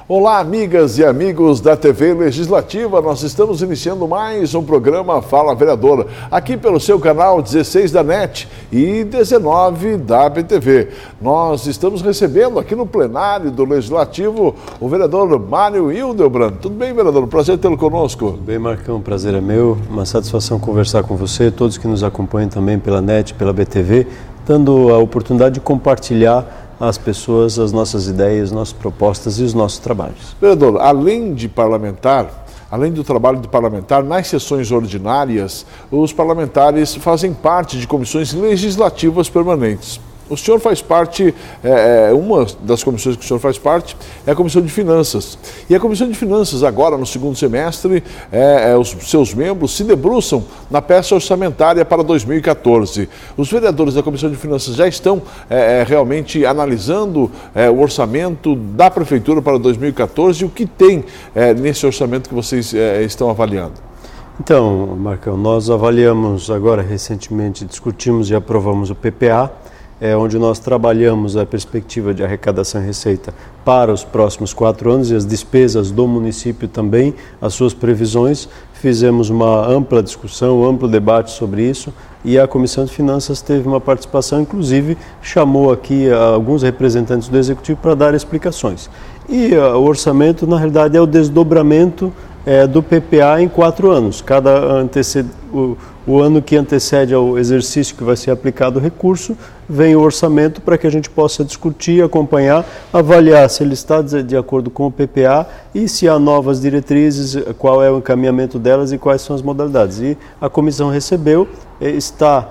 Olá, amigas e amigos da TV Legislativa, nós estamos iniciando mais um programa Fala Vereador, aqui pelo seu canal 16 da NET e 19 da BTV. Nós estamos recebendo aqui no plenário do Legislativo o vereador Mário Hildebrand. Tudo bem, vereador? Prazer tê-lo conosco. Tudo bem, Marcão, prazer é meu, uma satisfação conversar com você, todos que nos acompanham também pela NET, pela BTV, dando a oportunidade de compartilhar às pessoas as nossas ideias, nossas propostas e os nossos trabalhos. Vereador, além do trabalho de parlamentar, nas sessões ordinárias, os parlamentares fazem parte de comissões legislativas permanentes. O senhor faz parte, uma das comissões que o senhor faz parte é a Comissão de Finanças. E a Comissão de Finanças, agora no segundo semestre, os seus membros se debruçam na peça orçamentária para 2014. Os vereadores da Comissão de Finanças já estão realmente analisando o orçamento da Prefeitura para 2014 e o que tem nesse orçamento que vocês estão avaliando. Então, Marcão, nós avaliamos agora, recentemente, discutimos e aprovamos o PPA, onde nós trabalhamos a perspectiva de arrecadação e receita para os próximos 4 anos e as despesas do município também, as suas previsões. Fizemos uma ampla discussão, um amplo debate sobre isso e a Comissão de Finanças teve uma participação, inclusive chamou aqui alguns representantes do Executivo para dar explicações. E o orçamento, na realidade, é o desdobramento do PPA em 4 anos. O ano que antecede ao exercício que vai ser aplicado o recurso, vem o orçamento para que a gente possa discutir, acompanhar, avaliar se ele está de acordo com o PPA e se há novas diretrizes, qual é o encaminhamento delas e quais são as modalidades. E a comissão recebeu, está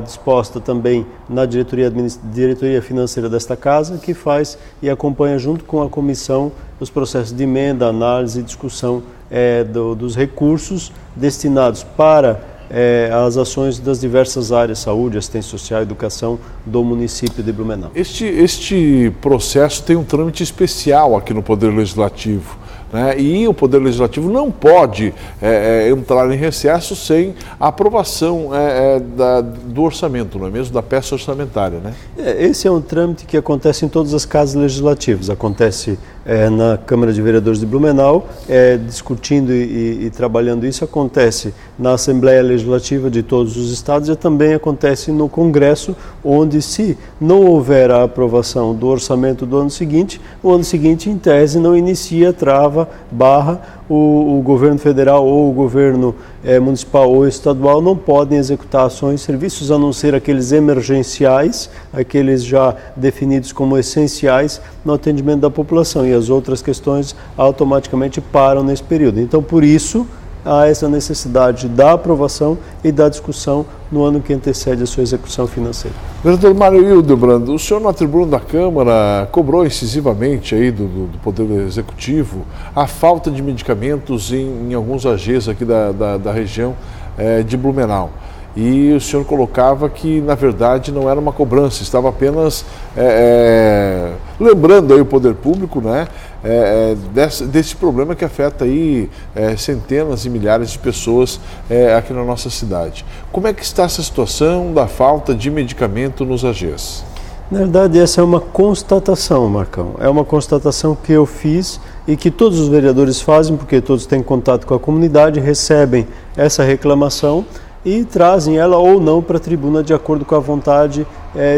disposta também na diretoria financeira desta casa, que faz e acompanha junto com a comissão os processos de emenda, análise e discussão dos recursos destinados para as ações das diversas áreas, saúde, assistência social, educação do município de Blumenau. Este processo tem um trâmite especial aqui no Poder Legislativo, né? E o Poder Legislativo não pode entrar em recesso sem a aprovação do orçamento, não é mesmo? Da peça orçamentária, né? Esse é um trâmite que acontece em todas as casas legislativas. Acontece na Câmara de Vereadores de Blumenau, discutindo e trabalhando isso, acontece na Assembleia Legislativa de todos os estados e também acontece no Congresso, onde se não houver a aprovação do orçamento do ano seguinte, o ano seguinte, em tese, não inicia, trava, barra, o governo federal ou o governo municipal ou estadual não podem executar ações e serviços, a não ser aqueles emergenciais, aqueles já definidos como essenciais no atendimento da população, e as outras questões automaticamente param nesse período. Então, por isso, há essa necessidade da aprovação e da discussão no ano que antecede a sua execução financeira. Vereador Mário Hildebrand, o senhor na tribuna da Câmara cobrou incisivamente aí do Poder Executivo a falta de medicamentos em alguns AGs aqui da região de Blumenau. E o senhor colocava que, na verdade, não era uma cobrança, estava apenas lembrando aí o poder público, né, desse problema que afeta aí centenas e milhares de pessoas aqui na nossa cidade. Como é que está essa situação da falta de medicamento nos AGs? Na verdade, essa é uma constatação, Marcão. É uma constatação que eu fiz e que todos os vereadores fazem, porque todos têm contato com a comunidade, recebem essa reclamação e trazem ela ou não para a tribuna de acordo com a vontade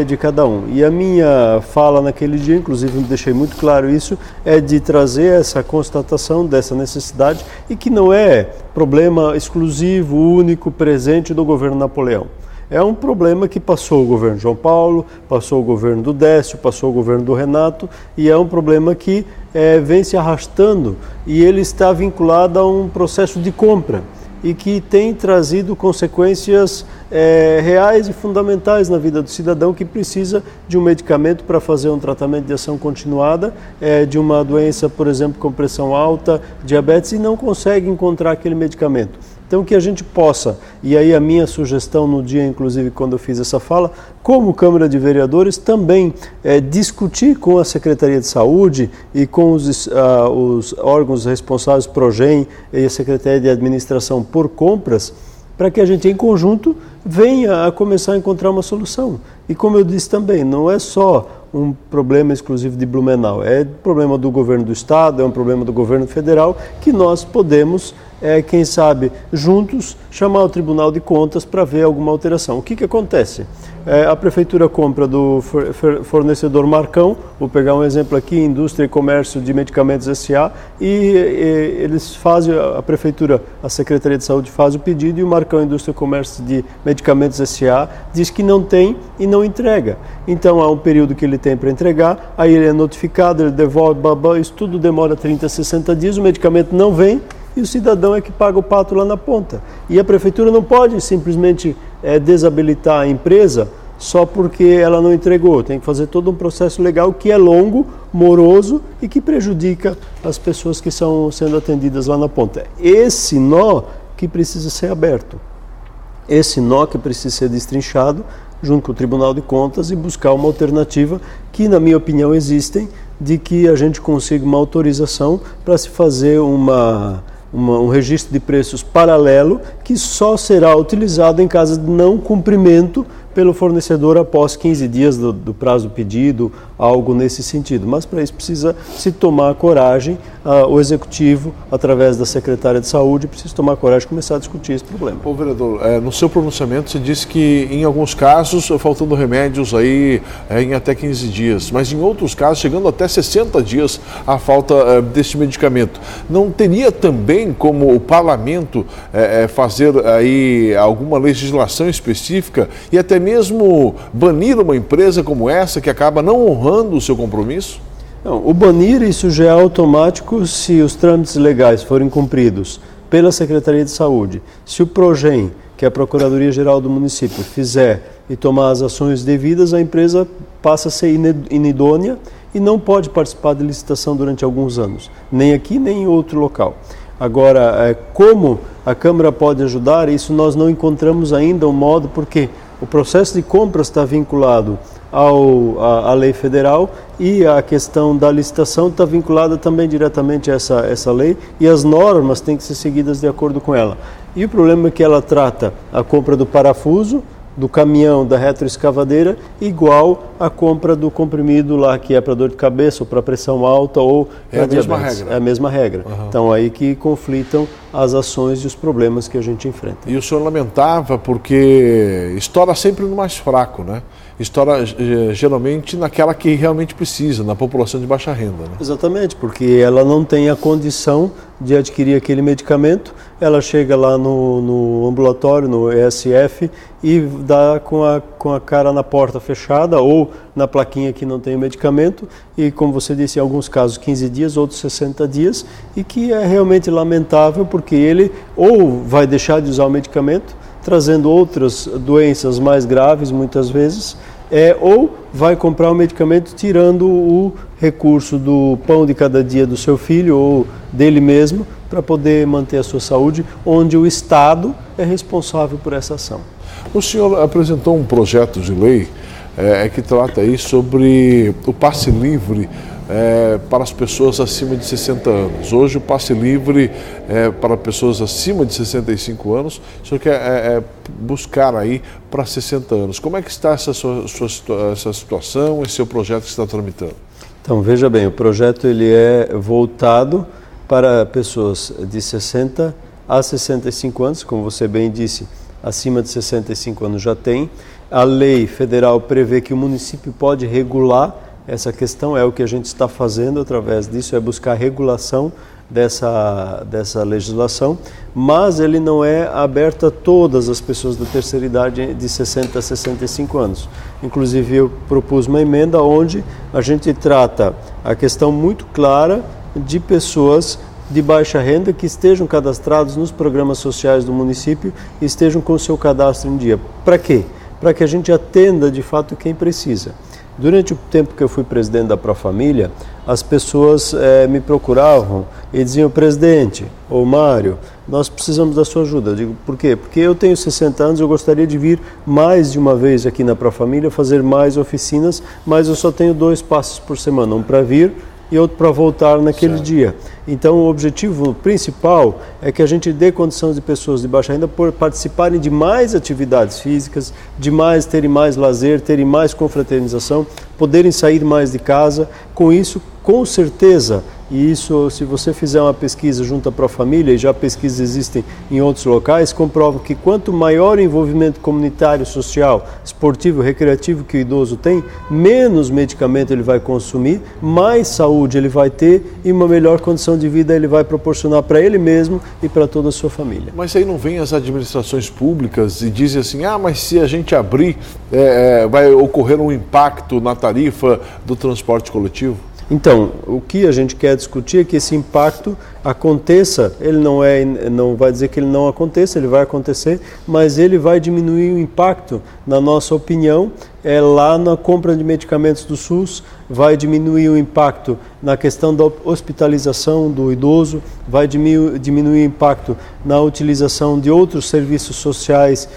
de cada um. E a minha fala naquele dia, inclusive eu deixei muito claro isso, é de trazer essa constatação dessa necessidade e que não é problema exclusivo, único, presente do governo Napoleão. É um problema que passou o governo João Paulo, passou o governo do Décio, passou o governo do Renato e é um problema que vem se arrastando e ele está vinculado a um processo de compra e que tem trazido consequências reais e fundamentais na vida do cidadão que precisa de um medicamento para fazer um tratamento de ação continuada, de uma doença, por exemplo, com pressão alta, diabetes, e não consegue encontrar aquele medicamento. Então, que a gente possa, e aí a minha sugestão no dia, inclusive, quando eu fiz essa fala, como Câmara de Vereadores, também discutir com a Secretaria de Saúde e com os órgãos responsáveis, PROGEM e a Secretaria de Administração por compras, para que a gente, em conjunto, venha a começar a encontrar uma solução. E como eu disse também, não é só um problema exclusivo de Blumenau, é problema do governo do estado, é um problema do governo federal que nós podemos, quem sabe, juntos chamar o Tribunal de Contas para ver alguma alteração. O que acontece? A prefeitura compra do fornecedor Marcão, vou pegar um exemplo aqui, Indústria e Comércio de Medicamentos S.A., e eles fazem, a prefeitura, a Secretaria de Saúde faz o pedido e o Marcão Indústria e Comércio de Medicamentos S.A. diz que não tem e não entrega. Então há um período que ele tem para entregar, aí ele é notificado, ele devolve, isso tudo demora 30, 60 dias, o medicamento não vem e o cidadão é que paga o pato lá na ponta. E a prefeitura não pode simplesmente desabilitar a empresa só porque ela não entregou. Tem que fazer todo um processo legal que é longo, moroso e que prejudica as pessoas que estão sendo atendidas lá na ponta. Esse nó que precisa ser aberto. Esse nó que precisa ser destrinchado junto com o Tribunal de Contas e buscar uma alternativa que, na minha opinião, existem, de que a gente consiga uma autorização para se fazer um registro de preços paralelo que só será utilizado em caso de não cumprimento pelo fornecedor após 15 dias do prazo do pedido, algo nesse sentido. Mas para isso precisa se tomar coragem, o Executivo, através da Secretária de Saúde, precisa tomar coragem de começar a discutir esse problema. Ô, vereador, no seu pronunciamento você disse que em alguns casos faltando remédios aí em até 15 dias, mas em outros casos chegando até 60 dias a falta desse medicamento. Não teria também como o parlamento fazer aí alguma legislação específica e até mesmo banir uma empresa como essa que acaba não honrando o seu compromisso? Não, o banir, isso já é automático se os trâmites legais forem cumpridos pela Secretaria de Saúde. Se o PROGEM, que é a Procuradoria-Geral do município, fizer e tomar as ações devidas, a empresa passa a ser inidônea e não pode participar de licitação durante alguns anos, nem aqui nem em outro local. Agora, como a Câmara pode ajudar, isso nós não encontramos ainda um modo, porque o processo de compras está vinculado à lei federal e a questão da licitação está vinculada também diretamente a essa lei e as normas têm que ser seguidas de acordo com ela. E o problema é que ela trata a compra do parafuso, do caminhão, da retroescavadeira, igual à compra do comprimido lá, que é para dor de cabeça ou para pressão alta ou para diabetes. Mesma regra. É a mesma regra. Uhum. Então aí que conflitam as ações e os problemas que a gente enfrenta. E o senhor lamentava porque estoura sempre no mais fraco, né? Estoura geralmente naquela que realmente precisa, na população de baixa renda, né? Exatamente, porque ela não tem a condição de adquirir aquele medicamento, ela chega lá no ambulatório, no ESF, e dá com a cara na porta fechada ou na plaquinha que não tem o medicamento, e como você disse, em alguns casos 15 dias, outros 60 dias, e que é realmente lamentável porque ele ou vai deixar de usar o medicamento, trazendo outras doenças mais graves muitas vezes, ou vai comprar o medicamento tirando o recurso do pão de cada dia do seu filho ou dele mesmo para poder manter a sua saúde, onde o Estado é responsável por essa ação. O senhor apresentou um projeto de lei que trata aí sobre o passe livre para as pessoas acima de 60 anos. Hoje o passe livre para pessoas acima de 65 anos, o senhor quer buscar aí para 60 anos. Como é que está essa situação, esse seu projeto que está tramitando? Então, veja bem, o projeto ele é voltado para pessoas de 60 a 65 anos, como você bem disse, acima de 65 anos já tem. A lei federal prevê que o município pode regular essa questão, é o que a gente está fazendo através disso, é buscar a regulação dessa legislação, mas ele não é aberto a todas as pessoas da terceira idade de 60 a 65 anos. Inclusive eu propus uma emenda onde a gente trata a questão muito clara de pessoas de baixa renda que estejam cadastrados nos programas sociais do município e estejam com o seu cadastro em dia. Para quê? Para que a gente atenda de fato quem precisa. Durante o tempo que eu fui presidente da Profamília, as pessoas me procuravam e diziam: presidente, ou Mário, nós precisamos da sua ajuda. Eu digo, por quê? Porque eu tenho 60 anos, eu gostaria de vir mais de uma vez aqui na Profamília, fazer mais oficinas, mas eu só tenho 2 passes por semana, um para vir e outro para voltar naquele dia. Então, o objetivo principal é que a gente dê condições de pessoas de baixa renda por participarem de mais atividades físicas, terem mais lazer, terem mais confraternização, poderem sair mais de casa. Com isso, com certeza, e isso, se você fizer uma pesquisa junto à Profamília, e já pesquisas existem em outros locais, comprovam que quanto maior o envolvimento comunitário, social, esportivo, recreativo que o idoso tem, menos medicamento ele vai consumir, mais saúde ele vai ter e uma melhor condição de vida ele vai proporcionar para ele mesmo e para toda a sua família. Mas aí não vem as administrações públicas e dizem assim, mas se a gente abrir, vai ocorrer um impacto na tarifa do transporte coletivo? Então, o que a gente quer discutir é que esse impacto aconteça, ele não vai dizer que ele não aconteça, ele vai acontecer, mas ele vai diminuir o impacto, na nossa opinião, lá na compra de medicamentos do SUS, vai diminuir o impacto na questão da hospitalização do idoso, vai diminuir o impacto na utilização de outros serviços sociais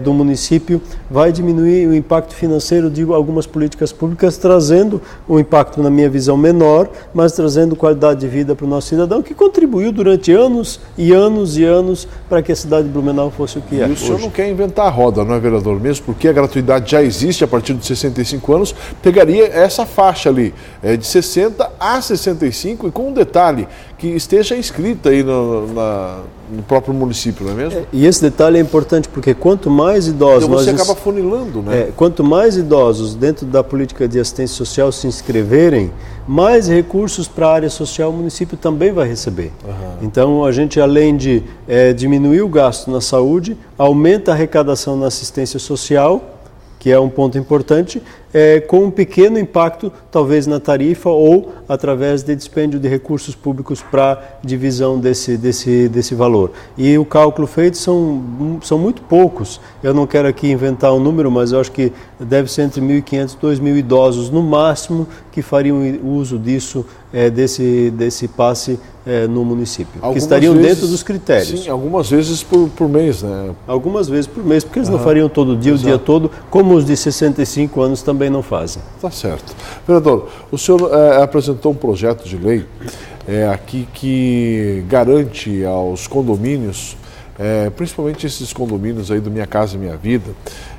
do município, vai diminuir o impacto financeiro de algumas políticas públicas, trazendo um impacto, na minha visão, menor, mas trazendo qualidade de vida para o nosso cidadão, que contribuiu durante anos e anos e anos para que a cidade de Blumenau fosse o que é. E o senhor não quer inventar a roda, não é, vereador? Mesmo porque a gratuidade já existe a partir dos 65 anos, pegaria essa faixa ali, de 60 a 65, e com um detalhe, que esteja inscrita aí no próprio município, não é mesmo? E esse detalhe é importante porque quanto mais idosos... Então você acaba funilando, né? Quanto mais idosos dentro da política de assistência social se inscreverem, mais recursos para a área social o município também vai receber. Então a gente, além de diminuir o gasto na saúde, aumenta a arrecadação na assistência social, que é um ponto importante, com um pequeno impacto, talvez na tarifa ou através de dispêndio de recursos públicos para divisão desse valor. E o cálculo feito são muito poucos. Eu não quero aqui inventar um número, mas eu acho que deve ser entre 1.500 e 2.000 idosos, no máximo, que fariam uso desse passe no município, que estariam dentro dos critérios. Sim, algumas vezes por mês, né? Algumas vezes por mês, porque eles não fariam todo dia, o dia todo, como os de 65 anos também não fazem. Tá certo. Vereador, o senhor apresentou um projeto de lei aqui que garante aos condomínios, principalmente esses condomínios aí do Minha Casa Minha Vida,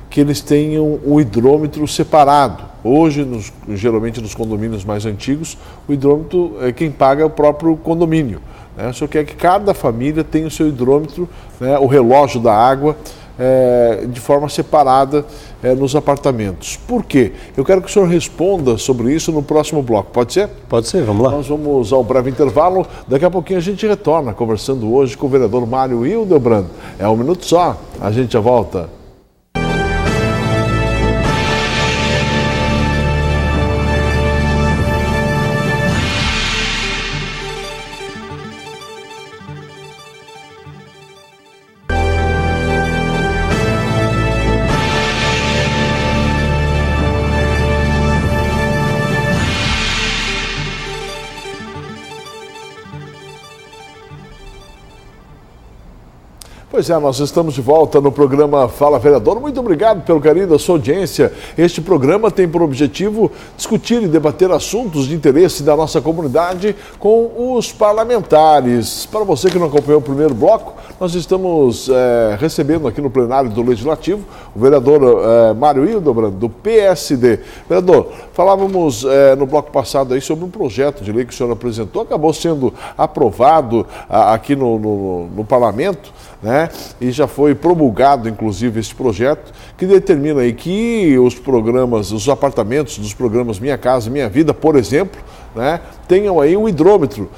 que eles tenham um hidrômetro separado. Hoje, geralmente nos condomínios mais antigos, o hidrômetro, quem paga é o próprio condomínio, né? O senhor quer que cada família tenha o seu hidrômetro, né, o relógio da água, de forma separada nos apartamentos. Por quê? Eu quero que o senhor responda sobre isso no próximo bloco. Pode ser? Pode ser, vamos lá. Nós vamos ao breve intervalo. Daqui a pouquinho a gente retorna, conversando hoje com o vereador Mário Hildebrand. É um minuto só, a gente já volta. Pois é, nós estamos de volta no programa Fala Vereador. Muito obrigado pelo carinho da sua audiência. Este programa tem por objetivo discutir e debater assuntos de interesse da nossa comunidade com os parlamentares. Para você que não acompanhou o primeiro bloco, nós estamos recebendo aqui no plenário do Legislativo o vereador Mário Hildebrand, do PSD. Vereador, falávamos no bloco passado aí sobre um projeto de lei que o senhor apresentou, acabou sendo aprovado aqui no parlamento, né? E já foi promulgado, inclusive, esse projeto que determina aí que os apartamentos dos programas Minha Casa Minha Vida, por exemplo, né, tenham aí um hidrômetro,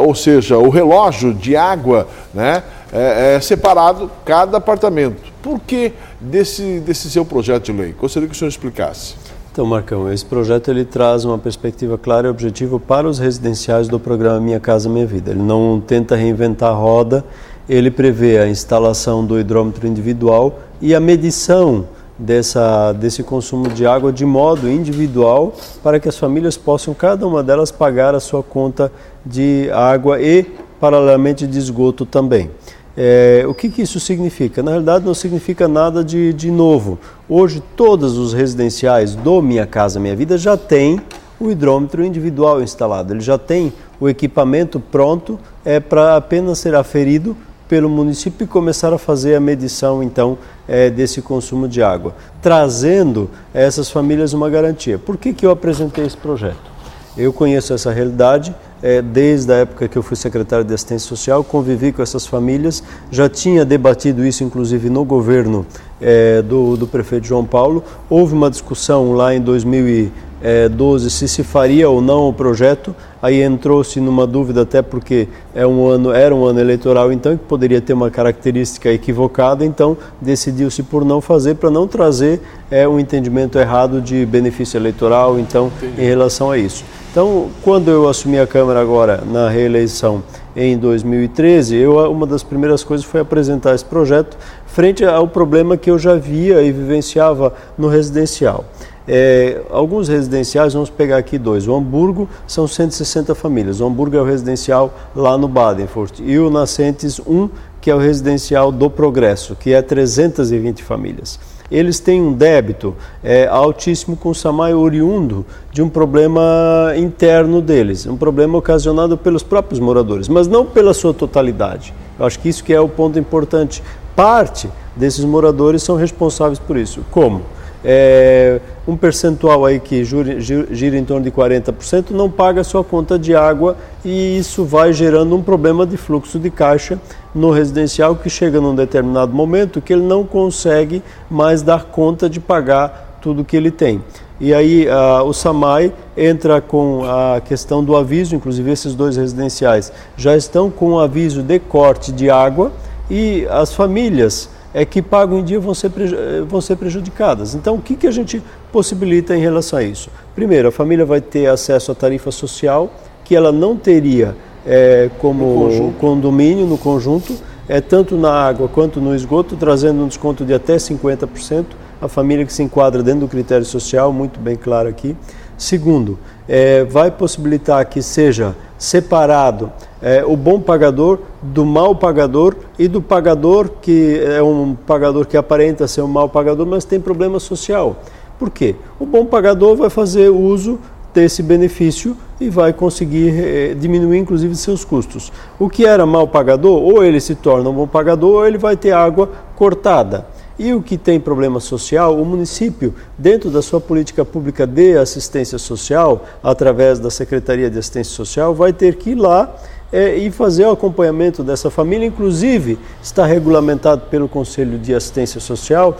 ou seja, o relógio de água, né, separado cada apartamento. Por que desse seu projeto de lei? Gostaria que o senhor explicasse. Então, Marcão, esse projeto ele traz uma perspectiva clara e objetiva para os residenciais do programa Minha Casa Minha Vida. Ele não tenta reinventar a roda, ele prevê a instalação do hidrômetro individual e a medição desse consumo de água de modo individual para que as famílias possam, cada uma delas, pagar a sua conta de água e, paralelamente, de esgoto também. O que isso significa? Na realidade, não significa nada de novo. Hoje, todos os residenciais do Minha Casa Minha Vida já têm o hidrômetro individual instalado. Ele já tem o equipamento pronto, para apenas ser aferido pelo município e começar a fazer a medição, então, desse consumo de água, trazendo a essas famílias uma garantia. Por que eu apresentei esse projeto? Eu conheço essa realidade, desde a época que eu fui secretário de Assistência Social, convivi com essas famílias, já tinha debatido isso, inclusive, no governo do prefeito João Paulo. Houve uma discussão lá em 2012 se faria ou não o projeto, aí entrou-se numa dúvida, até porque era um ano eleitoral, então, que poderia ter uma característica equivocada, então decidiu-se por não fazer, para não trazer um entendimento errado de benefício eleitoral, então, em relação a isso. Então, quando eu assumi a Câmara agora, na reeleição em 2013, uma das primeiras coisas foi apresentar esse projeto frente ao problema que eu já via e vivenciava no residencial. Alguns residenciais, vamos pegar aqui dois. O Hamburgo são 160 famílias. O Hamburgo é o residencial lá no Badenfort. E o Nascentes 1, que é o residencial do Progresso, que é 320 famílias. Eles têm um débito altíssimo com o SAMAI, oriundo de um problema interno deles, um problema ocasionado pelos próprios moradores, mas não pela sua totalidade. Eu acho que isso que é o ponto importante. Parte desses moradores são responsáveis por isso. Como? Um percentual aí que gira em torno de 40% não paga a sua conta de água, e isso vai gerando um problema de fluxo de caixa no residencial, que chega num determinado momento que ele não consegue mais dar conta de pagar tudo que ele tem. E aí o SAMAI entra com a questão do aviso, inclusive esses dois residenciais já estão com aviso de corte de água, e as famílias que pagam em dia vão ser prejudicadas. Então, o que a gente possibilita em relação a isso? Primeiro, a família vai ter acesso à tarifa social, que ela não teria como condomínio no conjunto, tanto na água quanto no esgoto, trazendo um desconto de até 50%, a família que se enquadra dentro do critério social, muito bem claro aqui. Segundo, vai possibilitar que seja separado o bom pagador do mau pagador, e do pagador que é um pagador que aparenta ser um mau pagador, mas tem problema social. Por quê? O bom pagador vai fazer uso desse benefício e vai conseguir diminuir, inclusive, seus custos. O que era mau pagador, ou ele se torna um bom pagador, ou ele vai ter água cortada. E o que tem problema social, o município, dentro da sua política pública de assistência social, através da Secretaria de Assistência Social, vai ter que ir lá e fazer o acompanhamento dessa família. Inclusive, está regulamentado pelo Conselho de Assistência Social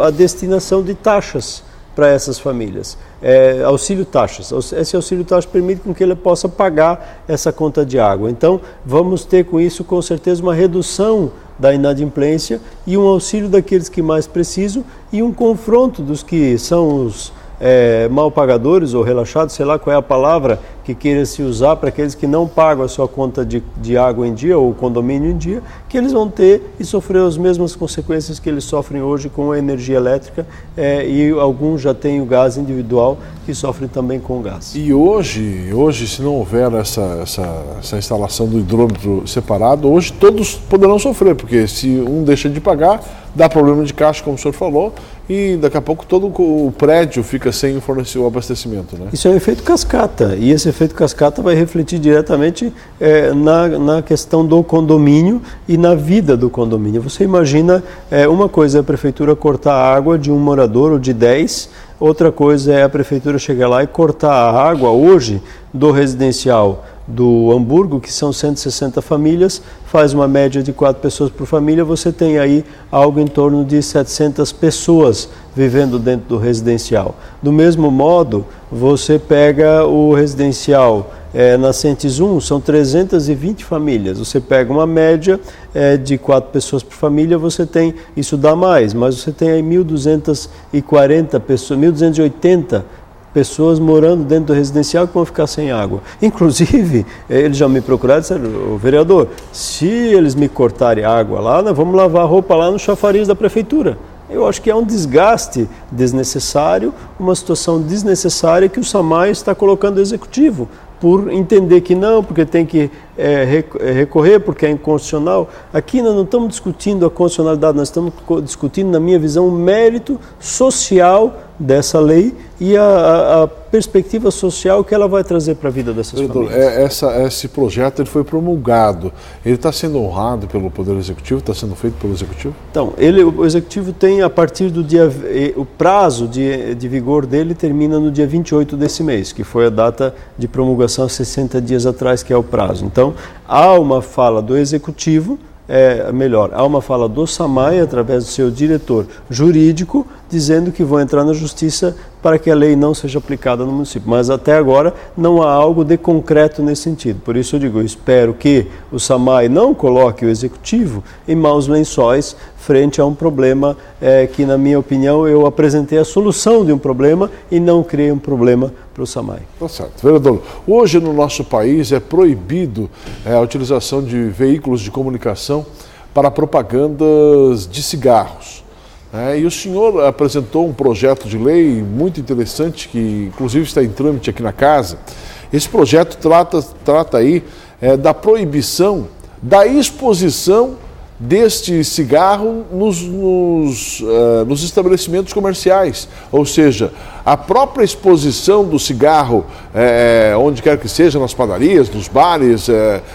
a destinação de taxas para essas famílias, auxílio taxas. Esse auxílio taxas permite com que ele possa pagar essa conta de água. Então, vamos ter com isso, com certeza, uma redução da inadimplência e um auxílio daqueles que mais precisam, e um confronto dos que são os mal pagadores ou relaxados, sei lá qual é a palavra que queira se usar, para aqueles que não pagam a sua conta de água em dia ou condomínio em dia, que eles vão ter e sofrer as mesmas consequências que eles sofrem hoje com a energia elétrica, e alguns já têm o gás individual, que sofrem também com o gás. E hoje, se não houver essa instalação do hidrômetro separado, hoje todos poderão sofrer, porque se um deixa de pagar, dá problema de caixa, como o senhor falou, e daqui a pouco todo o prédio fica sem fornecer o abastecimento, né? Isso é um efeito cascata, e esse efeito cascata vai refletir diretamente na questão do condomínio e na vida do condomínio. Você imagina, uma coisa é a prefeitura cortar a água de um morador ou de 10, outra coisa é a prefeitura chegar lá e cortar a água hoje do residencial do Hamburgo, que são 160 famílias, faz uma média de 4 pessoas por família, você tem aí algo em torno de 700 pessoas vivendo dentro do residencial. Do mesmo modo, você pega o residencial Nascentes 1, são 320 famílias, você pega uma média de 4 pessoas por família, você tem, isso dá mais, mas você tem aí 1.240 pessoas, 1.280 pessoas morando dentro do residencial que vão ficar sem água. Inclusive, eles já me procuraram e disseram: vereador, se eles me cortarem água lá, nós vamos lavar a roupa lá no chafariz da prefeitura. Eu acho que é um desgaste desnecessário, uma situação desnecessária que o SAMAI está colocando no executivo, por entender que não, porque tem que recorrer, porque é inconstitucional. Aqui nós não estamos discutindo a constitucionalidade, nós estamos discutindo, na minha visão, o mérito social dessa lei e a perspectiva social que ela vai trazer para a vida dessas famílias. Esse projeto ele foi promulgado, ele está sendo honrado pelo Poder Executivo, está sendo feito pelo Executivo? Então, o Executivo tem, a partir do dia, o prazo de vigor dele termina no dia 28 desse mês, que foi a data de promulgação 60 dias atrás, que é o prazo. Então, há uma fala do Executivo, há uma fala do SAMAI, através do seu diretor jurídico, dizendo que vão entrar na justiça para que a lei não seja aplicada no município. Mas até agora não há algo de concreto nesse sentido. Por isso eu digo, eu espero que o SAMAI não coloque o Executivo em maus lençóis frente a um problema que, na minha opinião, eu apresentei a solução de um problema e não criei um problema para o SAMAI. Tá certo. Vereador, hoje no nosso país é proibido a utilização de veículos de comunicação para propagandas de cigarros. E o senhor apresentou um projeto de lei muito interessante, que inclusive está em trâmite aqui na casa. Esse projeto trata aí da proibição da exposição deste cigarro nos estabelecimentos comerciais, ou seja, a própria exposição do cigarro, onde quer que seja, nas padarias, nos bares,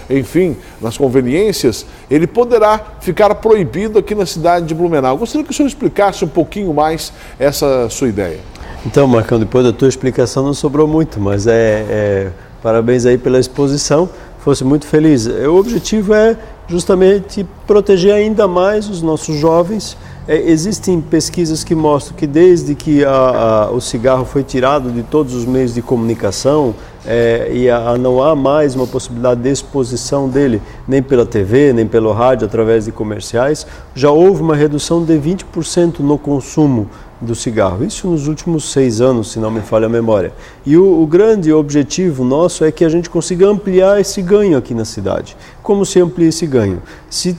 enfim, nas conveniências, ele poderá ficar proibido aqui na cidade de Blumenau. Gostaria que o senhor explicasse um pouquinho mais essa sua ideia. Então, Marcão, depois da tua explicação não sobrou muito, mas parabéns aí pela exposição, fosse muito feliz. O objetivo é justamente proteger ainda mais os nossos jovens. Existem pesquisas que mostram que desde que o cigarro foi tirado de todos os meios de comunicação e não há mais uma possibilidade de exposição dele, nem pela TV, nem pelo rádio, através de comerciais, já houve uma redução de 20% no consumo do cigarro. Isso nos últimos 6 anos, se não me falha a memória. E o grande objetivo nosso é que a gente consiga ampliar esse ganho aqui na cidade. Como se amplia esse ganho? Se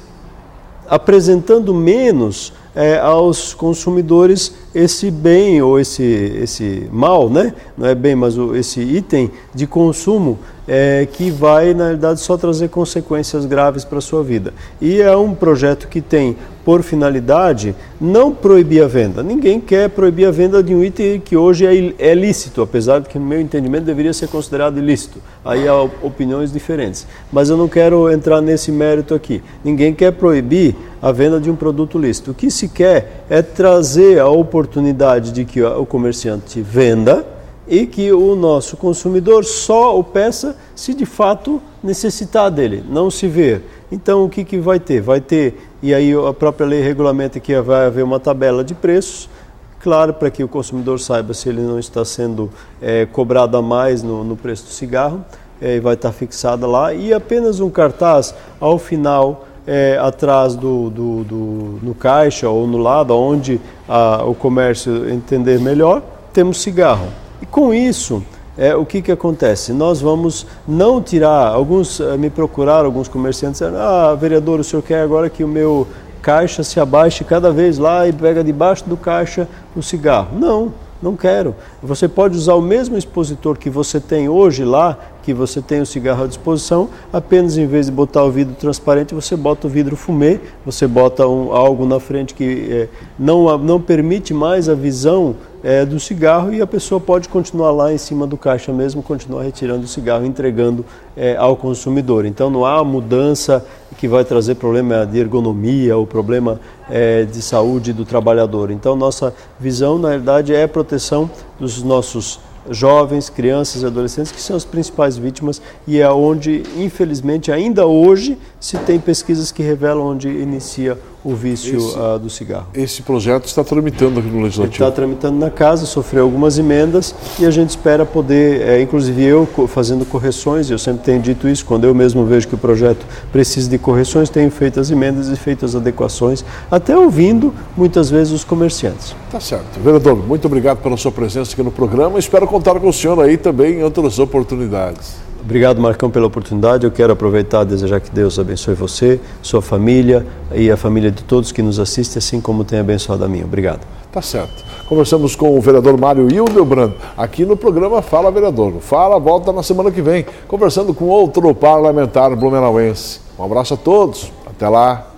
apresentando menos aos consumidores esse bem ou esse mal, né? Não é bem, mas esse item de consumo que vai, na realidade, só trazer consequências graves para a sua vida. E é um projeto que tem por finalidade não proibir a venda. Ninguém quer proibir a venda de um item que hoje é lícito, apesar de que, no meu entendimento, deveria ser considerado ilícito. Aí há opiniões diferentes. Mas eu não quero entrar nesse mérito aqui. Ninguém quer proibir a venda de um produto lícito. O que se quer é trazer a oportunidade de que o comerciante venda e que o nosso consumidor só o peça se de fato necessitar dele, não se ver. Então o que vai ter? Vai ter, e aí a própria lei regulamenta que vai haver uma tabela de preços, claro, para que o consumidor saiba se ele não está sendo cobrado a mais no preço do cigarro, vai estar fixada lá, e apenas um cartaz ao final, atrás no caixa ou no lado, onde o comércio entender melhor, temos cigarro. E com isso, o que acontece? Nós vamos não tirar, alguns me procuraram, alguns comerciantes disseram, vereador, o senhor quer agora que o meu caixa se abaixe cada vez lá e pega debaixo do caixa o cigarro. Não quero. Você pode usar o mesmo expositor que você tem hoje lá, que você tem o cigarro à disposição, apenas em vez de botar o vidro transparente, você bota o vidro fumê, você bota algo na frente que não permite mais a visão do cigarro, e a pessoa pode continuar lá em cima do caixa mesmo, continuar retirando o cigarro, entregando ao consumidor. Então não há mudança que vai trazer problema de ergonomia ou problema de saúde do trabalhador. Então nossa visão, na realidade, é a proteção dos nossos jovens, crianças e adolescentes, que são as principais vítimas, e é onde, infelizmente, ainda hoje se tem pesquisas que revelam onde inicia o vício do cigarro. Esse projeto está tramitando aqui no Legislativo? Está tramitando na casa, sofreu algumas emendas e a gente espera poder, inclusive eu fazendo correções, eu sempre tenho dito isso, quando eu mesmo vejo que o projeto precisa de correções, tenho feito as emendas e feito as adequações, até ouvindo muitas vezes os comerciantes. Tá certo. Vereador, muito obrigado pela sua presença aqui no programa, espero contar com o senhor aí também em outras oportunidades. Obrigado, Marcão, pela oportunidade. Eu quero aproveitar e desejar que Deus abençoe você, sua família e a família de todos que nos assistem, assim como tem abençoado a minha. Obrigado. Tá certo. Conversamos com o vereador Mário Hildebrand, aqui no programa Fala Vereador. Fala, volta na semana que vem, conversando com outro parlamentar blumenauense. Um abraço a todos. Até lá.